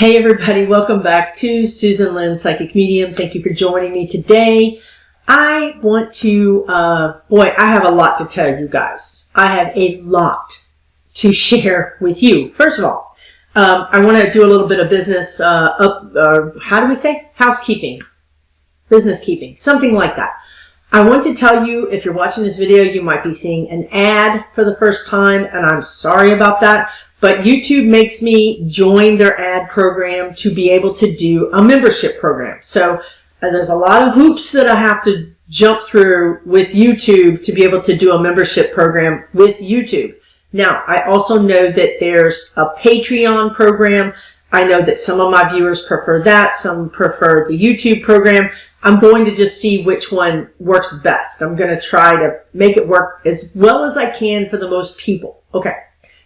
Hey everybody, welcome back to Susan Lynn, Psychic Medium. Thank you for joining me today. I want to, I have a lot to tell you guys. I have a lot to share with you. First of all, I want to do a little bit of business, how do we say? Housekeeping. Business keeping. Something like that. I want to tell you, if you're watching this video, you might be seeing an ad for the first time, and I'm sorry about that. But YouTube makes me join their ad program to be able to do a membership program. So there's a lot of hoops that I have to jump through with YouTube to be able to do a membership program with YouTube. Now, I also know that there's a Patreon program. I know that some of my viewers prefer that. Some prefer the YouTube program. I'm going to just see which one works best. I'm going to try to make it work as well as I can for the most people. Okay.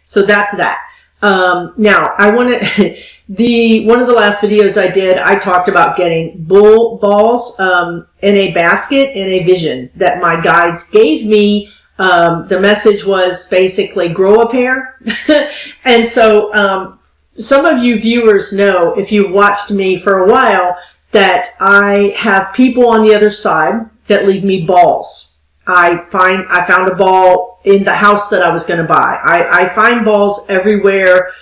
So that's that. Now I want to, one of the last videos I did, I talked about getting bull balls, in a basket in a vision that my guides gave me. The message was basically grow a pair. And so, some of you viewers know, if you've watched me for a while, that I have people on the other side that leave me balls. I found a ball in the house that I was going to buy. I find balls everywhere,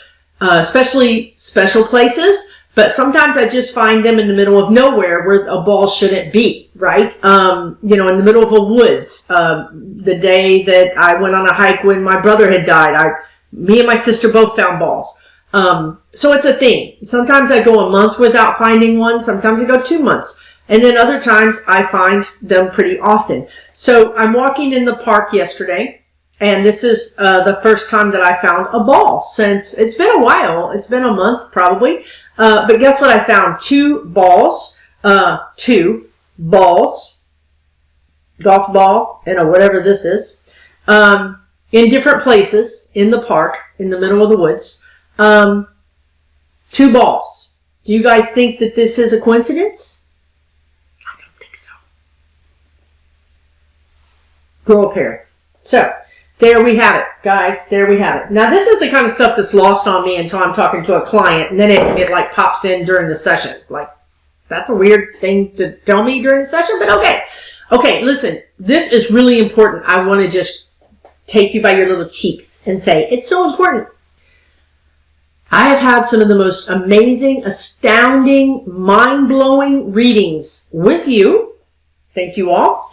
especially special places, but sometimes I just find them in the middle of nowhere where a ball shouldn't be, right? In the middle of a woods. The day that I went on a hike when my brother had died, me and my sister both found balls. So it's a thing. Sometimes I go a month without finding one. Sometimes I go 2 months. And then other times I find them pretty often. So I'm walking in the park yesterday, and this is the first time that I found a ball since it's been a while. It's been a month probably. But guess what I found? Two balls, golf ball, whatever this is, in different places in the park, in the middle of the woods. 2 balls. Do you guys think that this is a coincidence? Grow a pair. So, there we have it, guys. There we have it. Now, this is the kind of stuff that's lost on me until I'm talking to a client, and then it like pops in during the session. Like, that's a weird thing to tell me during the session, but okay. Okay, listen. This is really important. I want to just take you by your little cheeks and say, it's so important. I have had some of the most amazing, astounding, mind-blowing readings with you. Thank you all.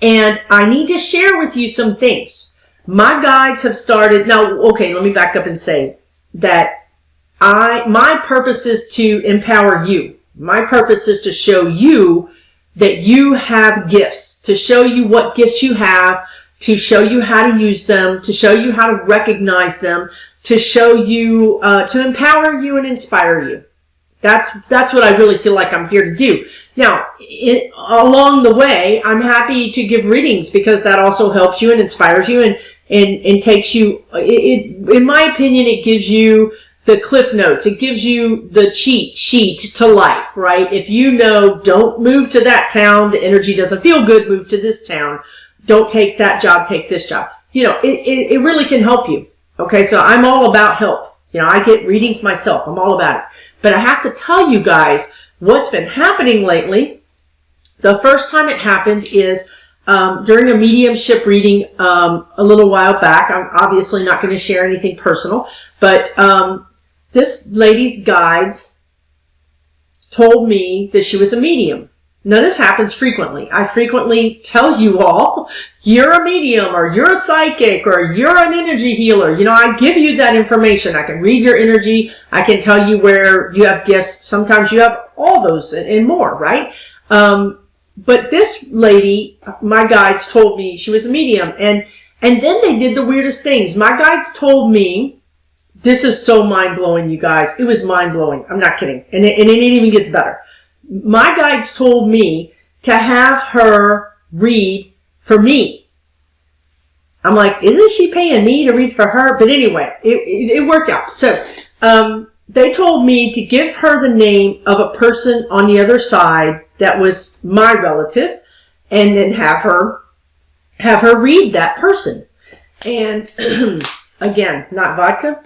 And I need to share with you some things. My guides have started. Now, okay, let me back up and say that my purpose is to empower you. My purpose is to show you that you have gifts, to show you what gifts you have, to show you how to use them, to show you how to recognize them, to show you, to empower you and inspire you. That's what I really feel like I'm here to do. Now, along the way, I'm happy to give readings because that also helps you and inspires you and takes you, in my opinion, it gives you the cliff notes. It gives you the cheat sheet to life, right? If you know, don't move to that town, the energy doesn't feel good, move to this town. Don't take that job, take this job. It really can help you. Okay, so I'm all about help. I get readings myself. I'm all about it. But I have to tell you guys what's been happening lately. The first time it happened is during a mediumship reading a little while back. I'm obviously not going to share anything personal, but this lady's guides told me that she was a medium. Now, this happens frequently. I frequently tell you all, you're a medium, or you're a psychic, or you're an energy healer. I give you that information. I can read your energy. I can tell you where you have gifts. Sometimes you have all those and more, right? But this lady, my guides told me she was a medium. And then they did the weirdest things. My guides told me, this is so mind-blowing, you guys. It was mind-blowing. I'm not kidding. And it even gets better. My guides told me to have her read for me. I'm like, isn't she paying me to read for her? But anyway, it worked out. So, they told me to give her the name of a person on the other side that was my relative, and then have her read that person. And again, not vodka.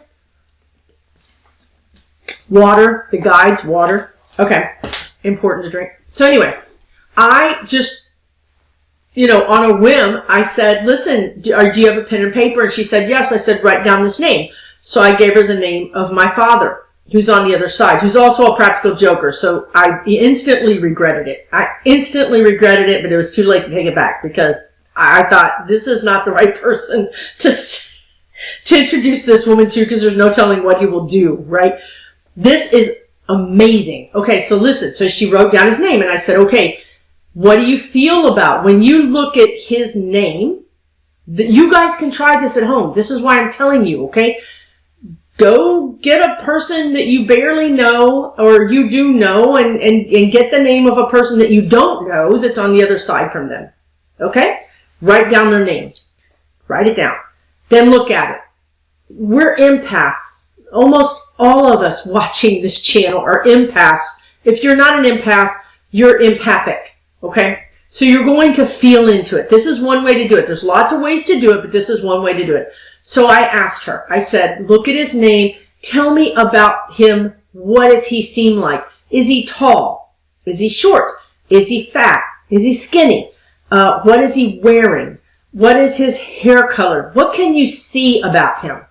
Water. The guides, water. Okay. Important to drink. So anyway, I just, on a whim, I said, listen, do you have a pen and paper? And she said, yes. I said, write down this name. So I gave her the name of my father, who's on the other side, who's also a practical joker. So I instantly regretted it. But it was too late to take it back because I thought this is not the right person to introduce this woman to, because there's no telling what he will do, right? This is amazing. Okay, so listen. So she wrote down his name and I said, okay, what do you feel about when you look at his name? You guys can try this at home. This is why I'm telling you, okay? Go get a person that you barely know or you do know and get the name of a person that you don't know that's on the other side from them. Okay? Write down their name. Write it down. Then look at it. We're empaths. Almost all of us watching this channel are empaths. If you're not an empath, you're empathic. Okay? So you're going to feel into it. This is one way to do it. There's lots of ways to do it, but this is one way to do it. So I asked her, I said, look at his name. Tell me about him. What does he seem like? Is he tall? Is he short? Is he fat? Is he skinny? What is he wearing? What is his hair color? What can you see about him?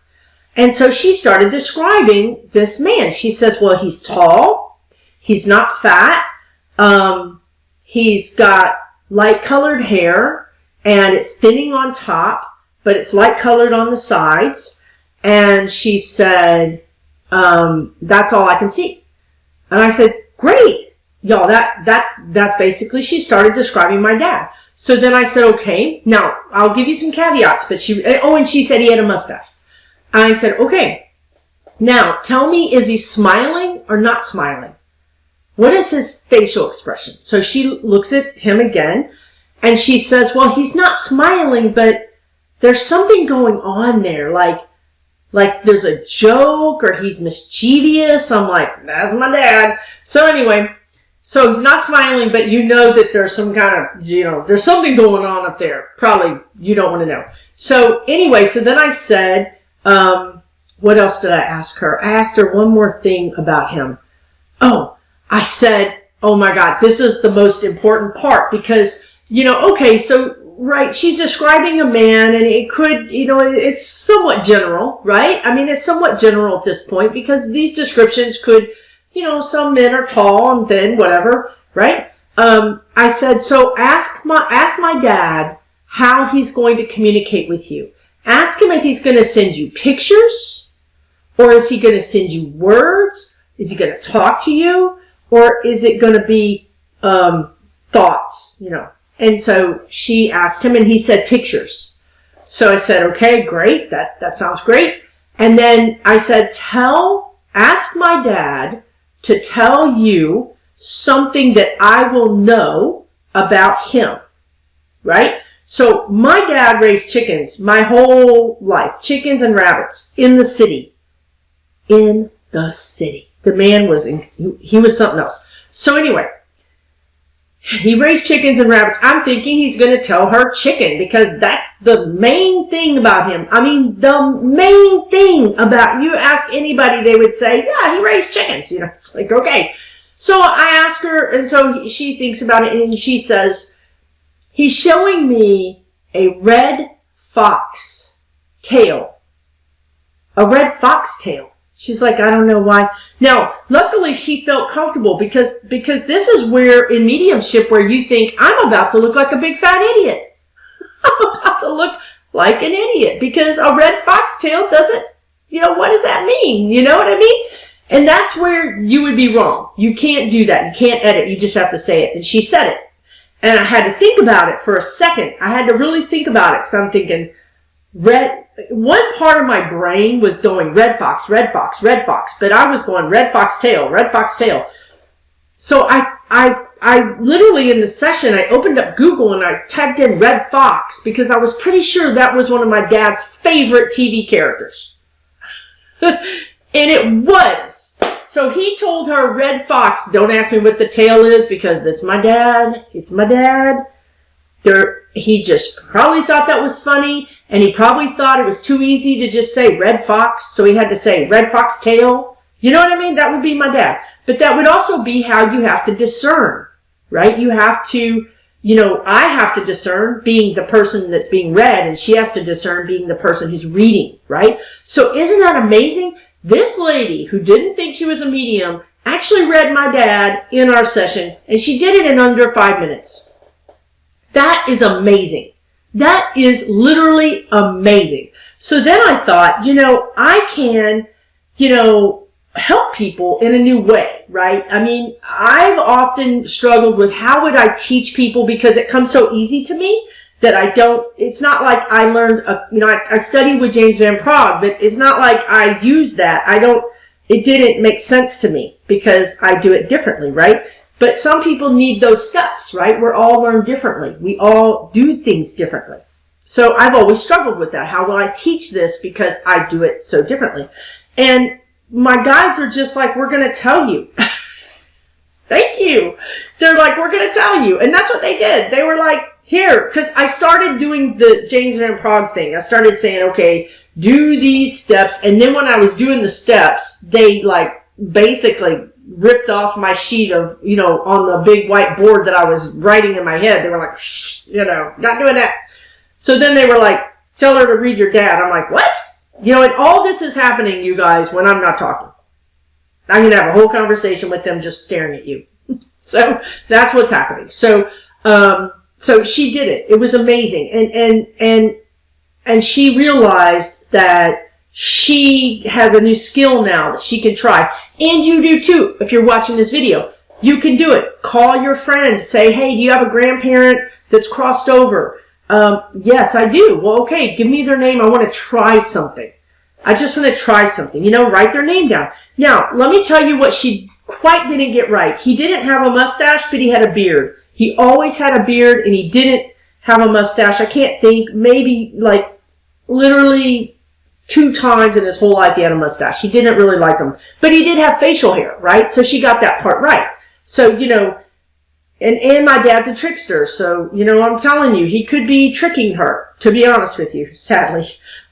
And so she started describing this man. She says, well, he's tall. He's not fat. He's got light colored hair and it's thinning on top, but it's light colored on the sides. And she said, that's all I can see. And I said, great. Y'all, that's basically, she started describing my dad. So then I said, okay, now I'll give you some caveats, but and she said he had a mustache. And I said, okay, now tell me, is he smiling or not smiling? What is his facial expression? So she looks at him again and she says, well, he's not smiling, but there's something going on there. Like there's a joke or he's mischievous. I'm like, that's my dad. So anyway, so he's not smiling, but you know that there's some kind of, there's something going on up there. Probably you don't want to know. So anyway, so then I said, what else did I ask her? I asked her one more thing about him. Oh, I said, oh my God, this is the most important part because, okay, so, right, she's describing a man and it could, it's somewhat general, right? I mean, it's somewhat general at this point because these descriptions could, some men are tall and thin, whatever, right? I said, so ask my dad how he's going to communicate with you. Ask him if he's going to send you pictures or is he going to send you words? Is he going to talk to you? Or is it going to be thoughts, And so she asked him and he said pictures. So I said, okay, great. That sounds great. And then I said, ask my dad to tell you something that I will know about him. Right? So my dad raised chickens my whole life. Chickens and rabbits in the city. In the city. The man he was something else. So anyway, he raised chickens and rabbits. I'm thinking he's going to tell her chicken because that's the main thing about him. I mean, the main thing about, you ask anybody, they would say, yeah, he raised chickens. It's like, okay. So I ask her, and so she thinks about it and she says, he's showing me a red fox tail. A red fox tail. She's like, I don't know why. Now, luckily she felt comfortable because this is where in mediumship where you think I'm about to look like a big fat idiot. I'm about to look like an idiot because a red foxtail doesn't, what does that mean? You know what I mean? And that's where you would be wrong. You can't do that. You can't edit. You just have to say it. And she said it. And I had to think about it for a second. I had to really think about it because I'm thinking one part of my brain was going red fox, red fox, red fox, but I was going red fox tail, red fox tail. So I literally in the session, I opened up Google and I typed in red fox because I was pretty sure that was one of my dad's favorite TV characters. And it was. So he told her red fox, don't ask me what the tail is because that's my dad. It's my dad. He just probably thought that was funny, and he probably thought it was too easy to just say red fox, so he had to say red fox tail, You know what I mean? That would be my dad. But that would also be how you have to discern, right? You have to, I have to discern being the person that's being read, and she has to discern being the person who's reading, right? So isn't that amazing? This lady who didn't think she was a medium actually read my dad in our session, and she did it in under 5 minutes. That is amazing. That is literally amazing. So then I thought, I can, help people in a new way, right? I mean, I've often struggled with how would I teach people, because it comes so easy to me that it's not like I learned, I studied with James Van Praagh, but it's not like I used that. It didn't make sense to me because I do it differently, right? But some people need those steps, right? We're all learned differently. We all do things differently. So I've always struggled with that. How will I teach this because I do it so differently? And my guides are just like, we're going to tell you. Thank you. They're like, we're going to tell you. And that's what they did. They were like, here, because I started doing the James Van Praagh thing. I started saying, okay, do these steps. And then when I was doing the steps, they basically ripped off my sheet of, on the big white board that I was writing in my head. They were like, shh, not doing that. So then they were like, tell her to read your dad. I'm like, what? And all this is happening, you guys, when I'm not talking. I'm going to have a whole conversation with them just staring at you. So that's what's happening. So she did it. It was amazing. And she realized that she has a new skill now that she can try. And you do too. If you're watching this video, you can do it. Call your friend. Say, hey, do you have a grandparent that's crossed over? Yes, I do. Well, okay, give me their name. I want to try something. I just want to try something. Write their name down. Now, let me tell you what she quite didn't get right. He didn't have a mustache, but he had a beard. He always had a beard, and he didn't have a mustache. I can't think, maybe literally 2 times in his whole life he had a mustache. He didn't really like him. But he did have facial hair, right? So she got that part right. So, and my dad's a trickster. So, I'm telling you, he could be tricking her, to be honest with you, sadly.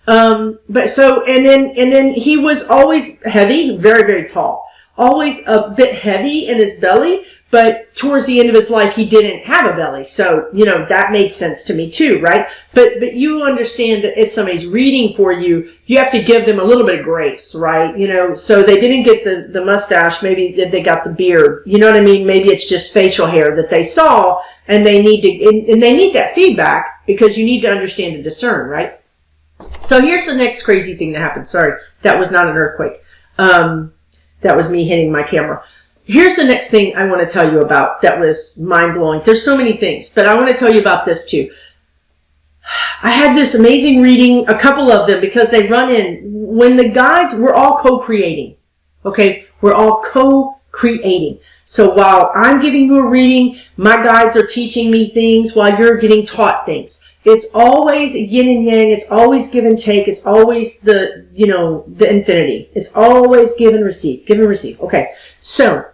And then he was always heavy, very, very tall, always a bit heavy in his belly, but towards the end of his life, he didn't have a belly. So, that made sense to me too, right? But you understand that if somebody's reading for you, you have to give them a little bit of grace, right? So they didn't get the mustache. Maybe they got the beard. You know what I mean? Maybe it's just facial hair that they saw, and they need that feedback because you need to understand and discern, right? So here's the next crazy thing that happened. Sorry, that was not an earthquake. That was me hitting my camera. Here's the next thing I want to tell you about that was mind-blowing. There's so many things, but I want to tell you about this too. I had this amazing reading, a couple of them, because they run in. When the guides, we're all co-creating. Okay? We're all co-creating. So while I'm giving you a reading, my guides are teaching me things while you're getting taught things. It's always yin and yang. It's always give and take. It's always the infinity. It's always give and receive. Give and receive. Okay. So,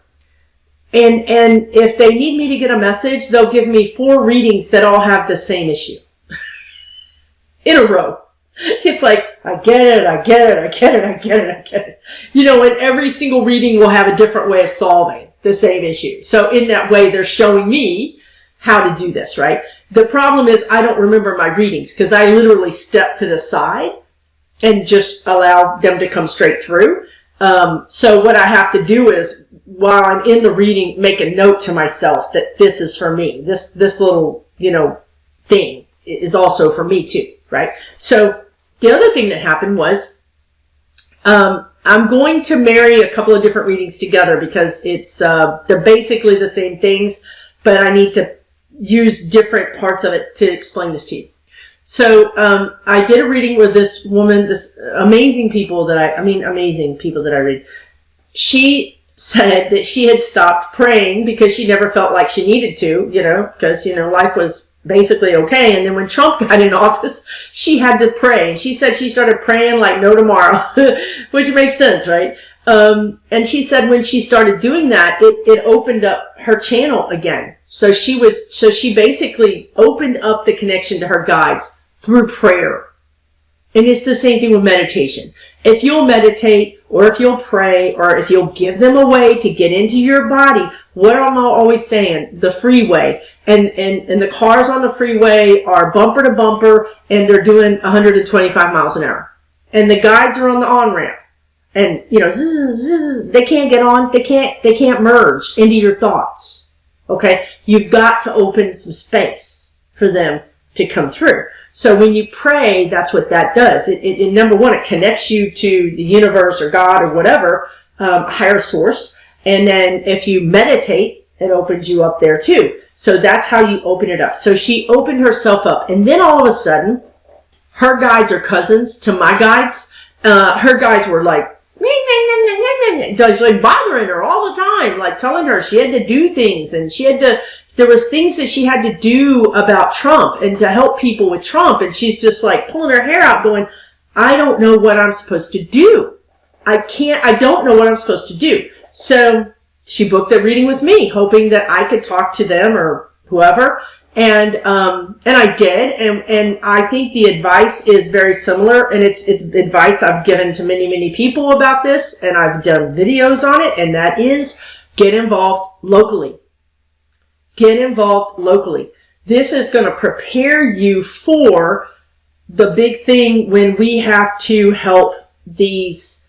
and if they need me to get a message, they'll give me 4 readings that all have the same issue. In a row. It's like, I get it, I get it, I get it, I get it, I get it. And every single reading will have a different way of solving the same issue. So in that way, they're showing me how to do this, right? The problem is I don't remember my readings because I literally step to the side and just allow them to come straight through. So what I have to do is, while I'm in the reading, make a note to myself that this is for me. This little, thing is also for me too, right? So the other thing that happened was, I'm going to marry a couple of different readings together because they're basically the same things, but I need to use different parts of it to explain this to you. So, I did a reading with this woman, this amazing people that I read. She said that she had stopped praying because she never felt like she needed to, because, life was basically okay. And then when Trump got in office, she had to pray. And she said she started praying like no tomorrow, which makes sense, right? And she said when she started doing that, it opened up her channel again. So she basically opened up the connection to her guides through prayer. And it's the same thing with meditation. If you'll meditate, or if you'll pray, or if you'll give them a way to get into your body, what am I always saying? The freeway. And the cars on the freeway are bumper to bumper, and they're doing 125 miles an hour. And the guides are on the on-ramp. And, you know, they can't get on, they can't merge into your thoughts. Okay? You've got to open some space for them to come through. So when you pray, that's what that does. It number one, it connects you to the universe or God or whatever, higher source. And then if you meditate, it opens you up there too. So that's how you open it up. So she opened herself up. And then all of a sudden, her guides are cousins to my guides. Her guides were like bothering her all the time, like telling her she had to do things, and there was things that she had to do about Trump and to help people with Trump. And she's just like pulling her hair out going, I don't know what I'm supposed to do. I don't know what I'm supposed to do. So she booked a reading with me, hoping that I could talk to them or whoever. And I did. And I think the advice is very similar. And it's advice I've given to many, many people about this. And I've done videos on it. And that is get involved locally. Get involved locally. This is going to prepare you for the big thing when we have to help these.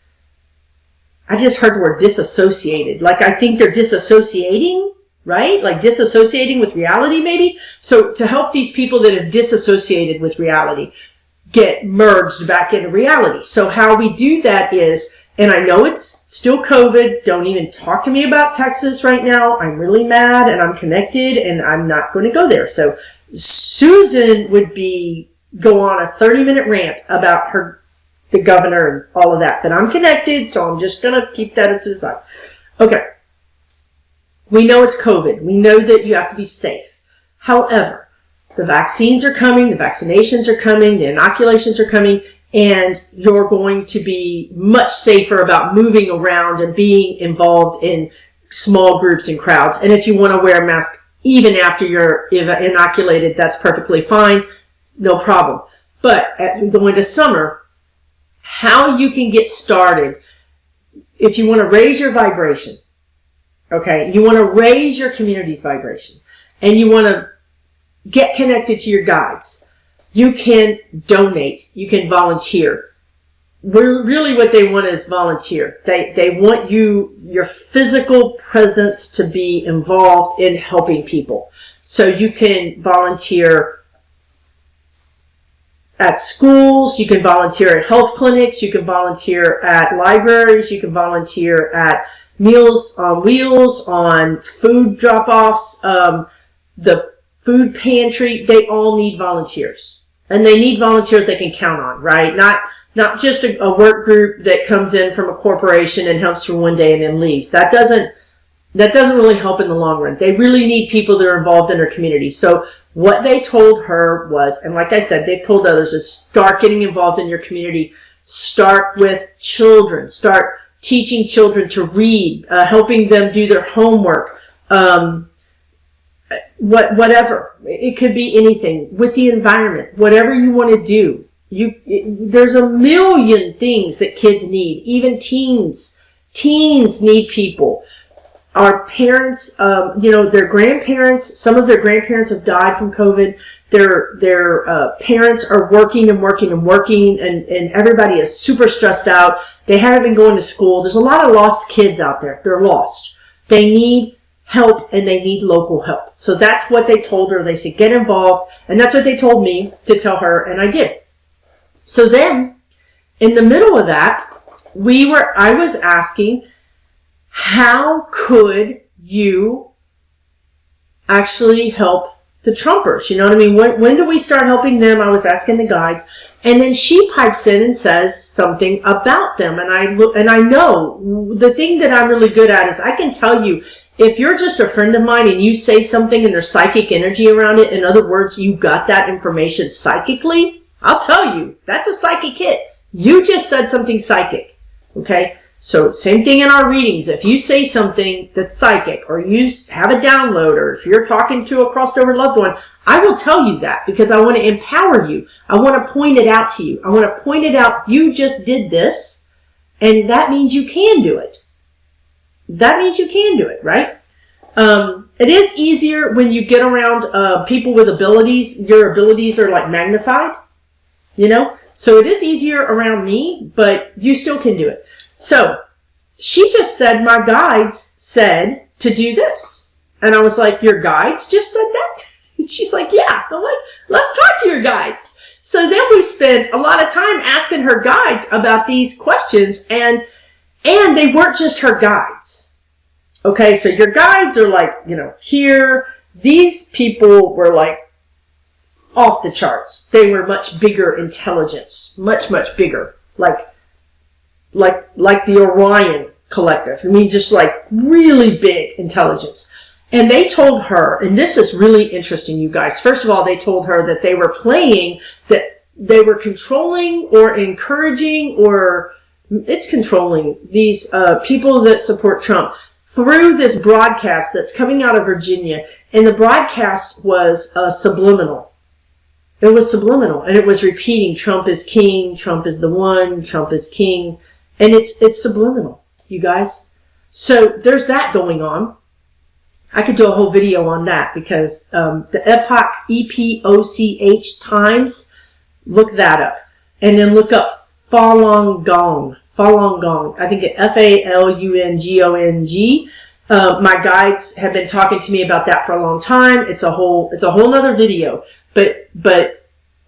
I just heard the word disassociated. Like, I think they're disassociating, right? Like disassociating with reality, maybe. So to help these people that have disassociated with reality get merged back into reality. So how we do that is, and I know it's still COVID. Don't even talk to me about Texas right now. I'm really mad and I'm connected and I'm not going to go there. So Susan would go on a 30-minute rant about the governor and all of that. But I'm connected, so I'm just going to keep that to the side. Okay. We know it's COVID. We know that you have to be safe. However, the vaccines are coming, the vaccinations are coming, the inoculations are coming, and you're going to be much safer about moving around and being involved in small groups and crowds. And if you want to wear a mask even after you're inoculated, that's perfectly fine. No problem. But as we go into summer, how you can get started, if you want to raise your vibration, okay, you want to raise your community's vibration, and you want to get connected to your guides, you can donate. You can volunteer. Really what they want is volunteer. They want your physical presence to be involved in helping people. So you can volunteer at schools, you can volunteer at health clinics, you can volunteer at libraries, you can volunteer at Meals on Wheels, on food drop-offs, the food pantry. They all need volunteers. And they need volunteers they can count on, right? Not just a work group that comes in from a corporation and helps for one day and then leaves. That doesn't really help in the long run. They really need people that are involved in their community. So what they told her was, and like I said, they've told others, is start getting involved in your community. Start with children. Start teaching children to read, helping them do their homework, whatever. It could be anything with the environment, whatever you want to do. There's a million things that kids need, even teens. Teens need people. Our parents, their grandparents, some of their grandparents have died from COVID. Their parents are working, and everybody is super stressed out. They haven't been going to school. There's a lot of lost kids out there. They're lost. They need help, and they need local help. So that's what they told her. They said, get involved. And that's what they told me to tell her, and I did. So then, in the middle of that, I was asking, how could you actually help the Trumpers? You know what I mean? When do we start helping them? I was asking the guides. And then she pipes in and says something about them. And I know the thing that I'm really good at is I can tell you, if you're just a friend of mine and you say something and there's psychic energy around it, in other words, you got that information psychically, I'll tell you, that's a psychic hit. You just said something psychic. Okay? So same thing in our readings. If you say something that's psychic, or you have a download, or if you're talking to a crossed over loved one, I will tell you that because I want to empower you. I want to point it out to you. I want to point it out. You just did this, and that means you can do it. That means you can do it, right? It is easier when you get around people with abilities. Your abilities are like magnified, you know? So it is easier around me, but you still can do it. So she just said, my guides said to do this. And I was like, your guides just said that? And she's like, yeah. I'm like, let's talk to your guides. So then we spent a lot of time asking her guides about these questions, and they weren't just her guides. Okay, so your guides are like, you know, here, these people were like off the charts. They were much bigger intelligence, much, much bigger. Like the Orion Collective. I mean, just like really big intelligence. And they told her, and this is really interesting, you guys. First of all, they told her that they were playing, that they were controlling or encouraging, or it's controlling these people that support Trump through this broadcast that's coming out of Virginia. And the broadcast was subliminal. It was subliminal, and it was repeating, Trump is king, Trump is the one, Trump is king. And it's subliminal, you guys. So there's that going on. I could do a whole video on that because the Epoch, EPOCH times, look that up. And then look up Falun Gong. Falun Gong. I think FALUNGONG. My guides have been talking to me about that for a long time. It's a whole nother video. But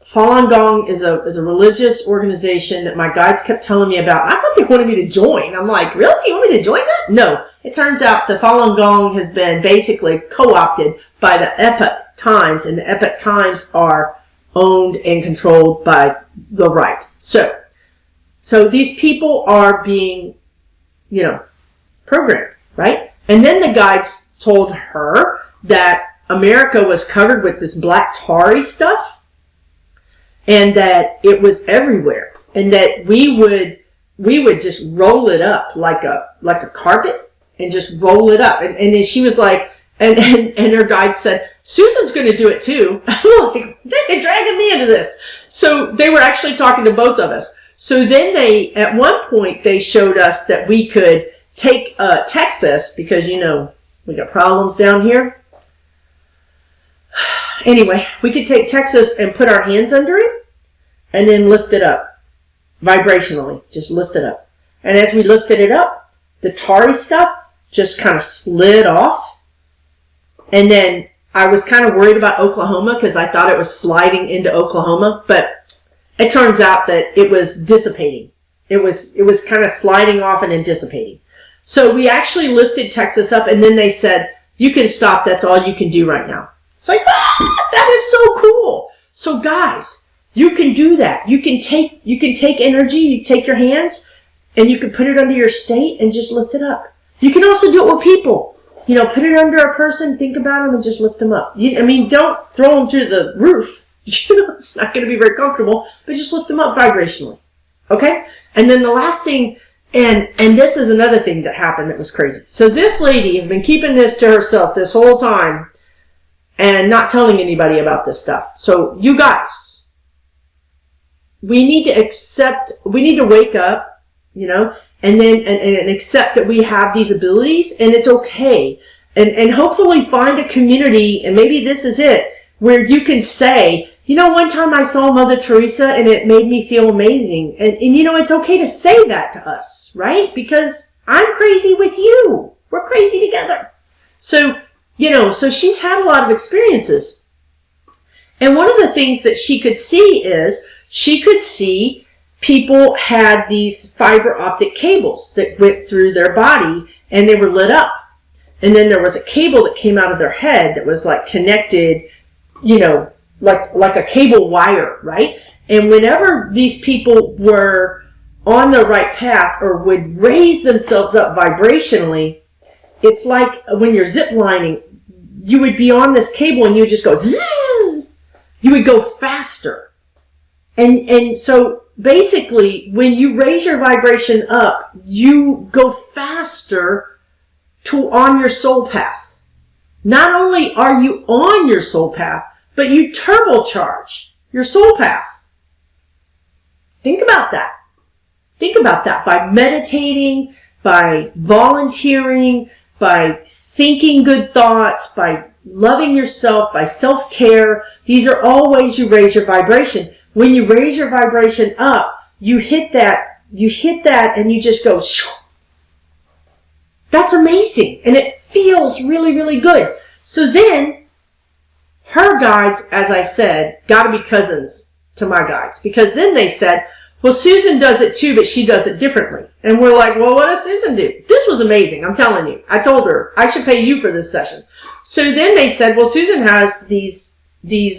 Falun Gong is a religious organization that my guides kept telling me about. I thought they wanted me to join. I'm like, really? You want me to join that? No. It turns out the Falun Gong has been basically co-opted by the Epoch Times, and the Epoch Times are owned and controlled by the right. So these people are being, you know, programmed, right? And then the guides told her that America was covered with this black tarry stuff, and that it was everywhere, and that we would just roll it up like a carpet and just roll it up. And then she was like, and her guide said, Susan's going to do it too. I'm like, they're dragging me into this. So they were actually talking to both of us. So then at one point, they showed us that we could take Texas, because, you know, we got problems down here. Anyway, we could take Texas and put our hands under it and then lift it up vibrationally. Just lift it up. And as we lifted it up, the tarry stuff just kind of slid off. And then I was kind of worried about Oklahoma because I thought it was sliding into Oklahoma, but it turns out that it was dissipating. It was kind of sliding off and then dissipating. So we actually lifted Texas up, and then they said, you can stop. That's all you can do right now. It's like, that is so cool. So guys, you can do that. You can take energy, you take your hands, and you can put it under your state and just lift it up. You can also do it with people. You know, put it under a person, think about them, and just lift them up. Don't throw them through the roof. You know, it's not going to be very comfortable, but just lift them up vibrationally. Okay? And then the last thing, and this is another thing that happened that was crazy. So this lady has been keeping this to herself this whole time and not telling anybody about this stuff. So you guys, we need to wake up, you know, and then and accept that we have these abilities, and it's okay. And hopefully find a community, and maybe this is it, where you can say, you know, one time I saw Mother Teresa and it made me feel amazing. And you know, it's okay to say that to us, right? Because I'm crazy with you. We're crazy together. So, you know, so she's had a lot of experiences. And one of the things that she could see is people had these fiber optic cables that went through their body and they were lit up. And then there was a cable that came out of their head that was like connected, you know, like a cable wire, right? And whenever these people were on the right path or would raise themselves up vibrationally, it's like when you're zip lining, you would be on this cable and you would just go zzz. You would go faster. And so basically, when you raise your vibration up, you go faster on your soul path. Not only are you on your soul path, but you turbocharge your soul path. Think about that. Think about that. By meditating, by volunteering, by thinking good thoughts, by loving yourself, by self-care. These are all ways you raise your vibration. When you raise your vibration up, you hit that and you just go, shoo. That's amazing. And it feels really, really good. So then, her guides, as I said, gotta be cousins to my guides. Because then they said, well, Susan does it too, but she does it differently. And we're like, well, what does Susan do? This was amazing. I'm telling you. I told her, I should pay you for this session. So then they said, well, Susan has these, they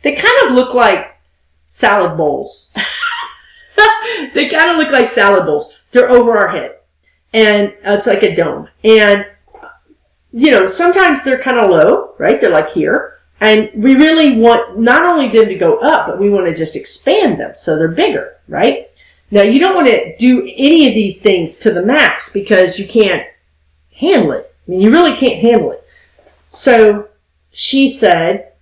kind of look like salad bowls. They kind of look like salad bowls. They're over our head. And it's like a dome. And, sometimes they're kind of low, right? They're like here. And we really want not only them to go up, but we want to just expand them so they're bigger, right? Now, you don't want to do any of these things to the max because you can't handle it. I mean, you really can't handle it. So she said,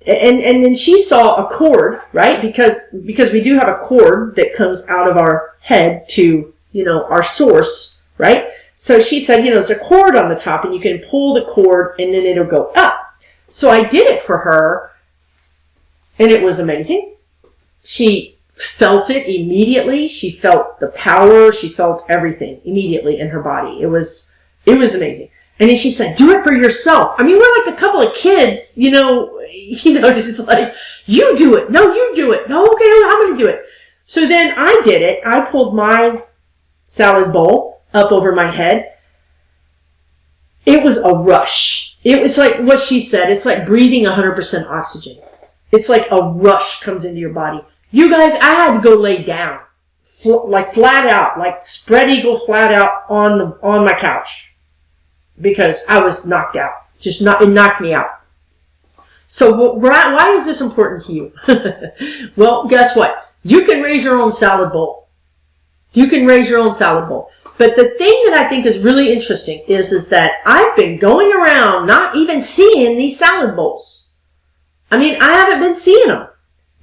and then she saw a cord, right? Because we do have a cord that comes out of our head to, our source, right? So she said, there's a cord on the top and you can pull the cord and then it'll go up. So I did it for her and it was amazing. She felt it immediately. She felt the power. She felt everything immediately in her body. It was amazing. And then she said, do it for yourself. I mean, we're like a couple of kids, just like, you do it. No, you do it. No, okay, I'm going to do it. So then I did it. I pulled my salad bowl up over my head. It was a rush. It was like what she said. It's like breathing 100% oxygen. It's like a rush comes into your body. You guys, I had to go lay down, like flat out, like spread eagle flat out on my couch because I was knocked out. It knocked me out. So why is this important to you? Well, guess what? You can raise your own salad bowl. You can raise your own salad bowl. But the thing that I think is really interesting is that I've been going around not even seeing these salad bowls. I mean, I haven't been seeing them,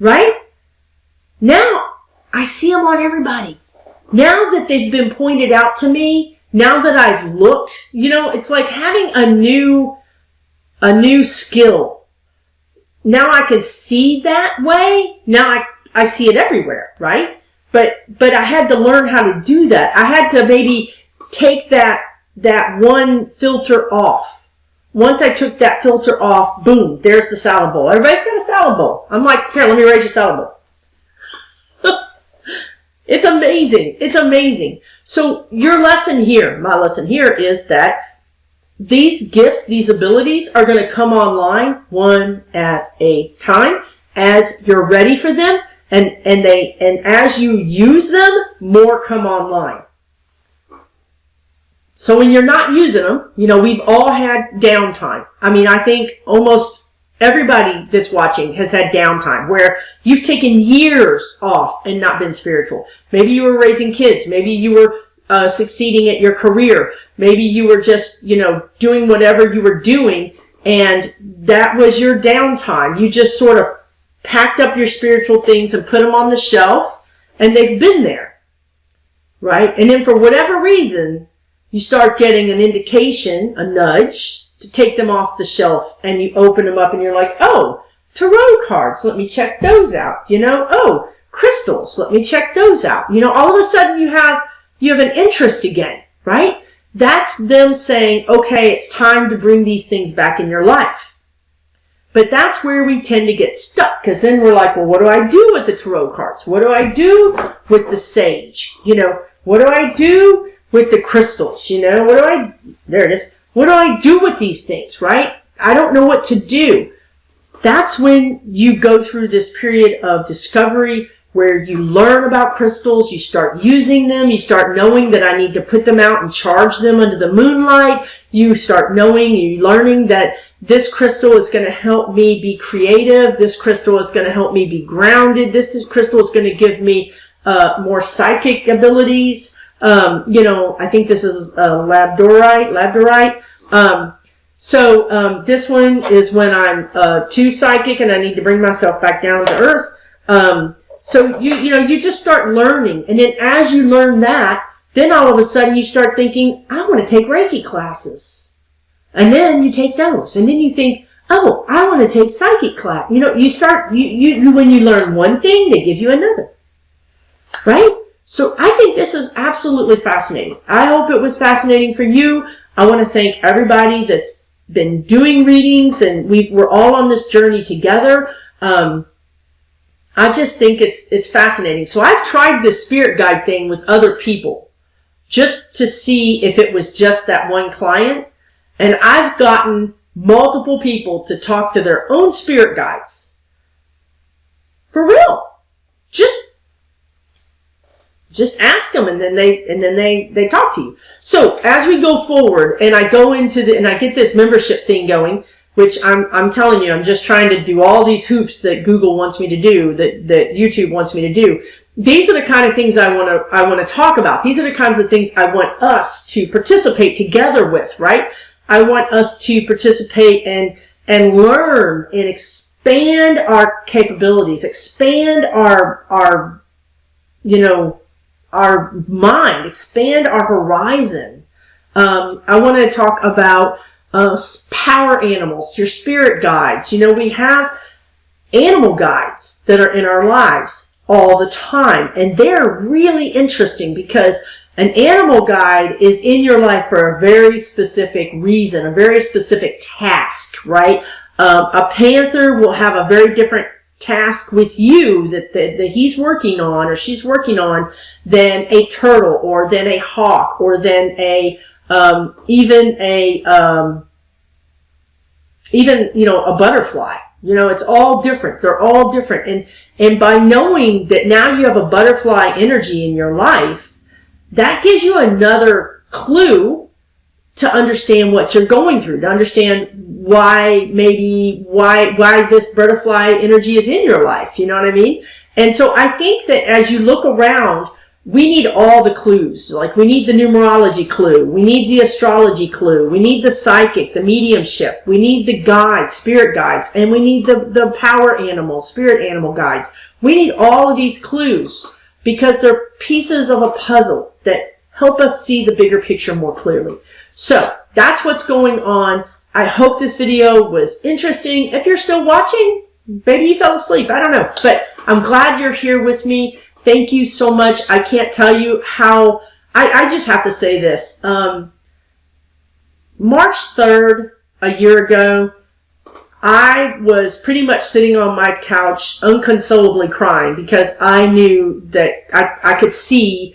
right? Now, I see them on everybody. Now that they've been pointed out to me, now that I've looked, it's like having a new skill. Now I can see that way. Now I see it everywhere, right? But I had to learn how to do that. I had to maybe take that one filter off. Once I took that filter off, boom, there's the salad bowl. Everybody's got a salad bowl. I'm like, here, let me raise your salad bowl. It's amazing. It's amazing. So your lesson here, my lesson here is that these gifts, these abilities are going to come online one at a time as you're ready for them. And as you use them, more come online. So when you're not using them, we've all had downtime. I mean, I think almost everybody that's watching has had downtime where you've taken years off and not been spiritual. Maybe you were raising kids. Maybe you were succeeding at your career. Maybe you were just, doing whatever you were doing and that was your downtime. You just sort of packed up your spiritual things and put them on the shelf and they've been there, right? And then for whatever reason, you start getting an indication, a nudge to take them off the shelf and you open them up and you're like, oh, tarot cards, let me check those out. Oh, crystals, let me check those out. All of a sudden you have an interest again, right? That's them saying, okay, it's time to bring these things back in your life. But that's where we tend to get stuck because then we're like, well, what do I do with the tarot cards? What do I do with the sage? What do I do with the crystals? There it is. What do I do with these things, right? I don't know what to do. That's when you go through this period of discovery where you learn about crystals, you start using them, you start knowing that I need to put them out and charge them under the moonlight, You start knowing, you learning that this crystal is going to help me be creative. This crystal is going to help me be grounded. Crystal is going to give me more psychic abilities. I think this is labradorite. This one is when I'm too psychic and I need to bring myself back down to earth. So you just start learning, and then as you learn that, then all of a sudden you start thinking, I want to take Reiki classes. And then you take those, and then you think, oh, I want to take psychic class. You start, when you learn one thing, they give you another. Right? So I think this is absolutely fascinating. I hope it was fascinating for you. I want to thank everybody that's been doing readings, and we're all on this journey together. I just think it's fascinating. So I've tried this spirit guide thing with other people just to see if it was just that one client. And I've gotten multiple people to talk to their own spirit guides. For real. Just ask them, and then they talk to you. So as we go forward, and I go into and I get this membership thing going, which I'm telling you, I'm just trying to do all these hoops that Google wants me to do, that YouTube wants me to do. These are the kind of things I want to talk about. These are the kinds of things I want us to participate together with, right? I want us to participate and learn and expand our capabilities, expand our mind, expand our horizon. I want to talk about power animals, your spirit guides. We have animal guides that are in our lives all the time, and they're really interesting because an animal guide is in your life for a very specific reason, a very specific task, right? A panther will have a very different task with you that he's working on or she's working on than a turtle or than a hawk or than even a butterfly. It's all different. They're all different. And by knowing that now you have a butterfly energy in your life, that gives you another clue to understand what you're going through, to understand why this butterfly energy is in your life. You know what I mean? And so I think that as you look around, we need all the clues. Like, we need the numerology clue. We need the astrology clue. We need the psychic, the mediumship. We need the guides, spirit guides. And we need the power animal, spirit animal guides. We need all of these clues because they're pieces of a puzzle that help us see the bigger picture more clearly. So that's what's going on. I hope this video was interesting. If you're still watching, maybe you fell asleep. I don't know. But I'm glad you're here with me. Thank you so much. I can't tell you how, I just have to say this. March 3rd, a year ago, I was pretty much sitting on my couch unconsolably crying because I knew that I could see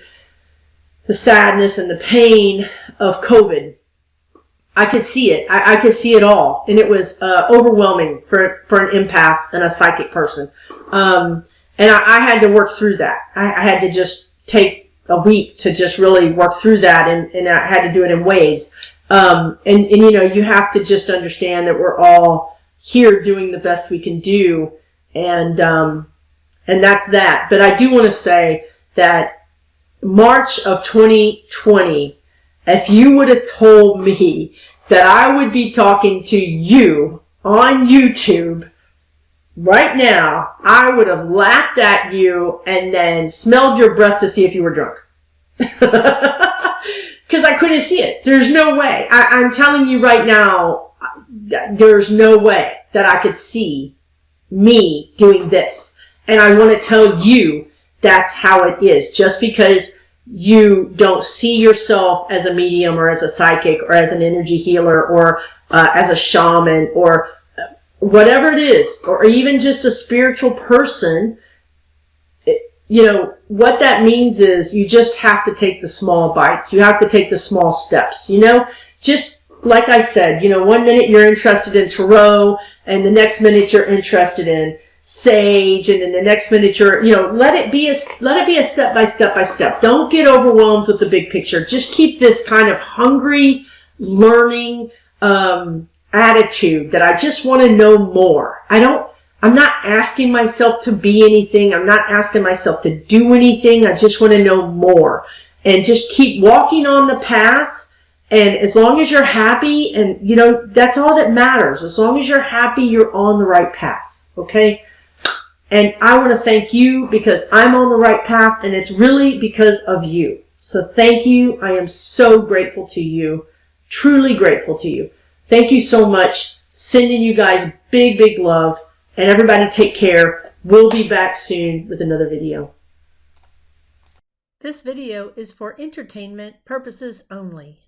the sadness and the pain of COVID. I could see it. I could see it all. And it was overwhelming for an empath and a psychic person. And I had to work through that. I had to just take a week to just really work through that, and I had to do it in waves. And you have to just understand that we're all here doing the best we can do, and that's that. But I do want to say that March of 2020, if you would have told me that I would be talking to you on YouTube right now, I would have laughed at you and then smelled your breath to see if you were drunk. Because I couldn't see it. There's no way. I'm telling you right now, there's no way that I could see me doing this. And I want to tell you that's how it is. Just because you don't see yourself as a medium or as a psychic or as an energy healer or as a shaman or whatever it is, or even just a spiritual person, what that means is you just have to take the small bites. You have to take the small steps, just like I said, 1 minute you're interested in tarot and the next minute you're interested in sage, and then the next minute you're, let it be a step by step by step. Don't get overwhelmed with the big picture. Just keep this kind of hungry learning attitude that I just want to know more. I'm not asking myself to be anything. I'm not asking myself to do anything. I just want to know more and just keep walking on the path. And as long as you're happy, and you know, that's all that matters. As long as you're happy, you're on the right path. Okay. And I want to thank you because I'm on the right path, and it's really because of you. So thank you. I am so grateful to you. Truly grateful to you. Thank you so much. Sending you guys big, big love. And everybody take care. We'll be back soon with another video. This video is for entertainment purposes only.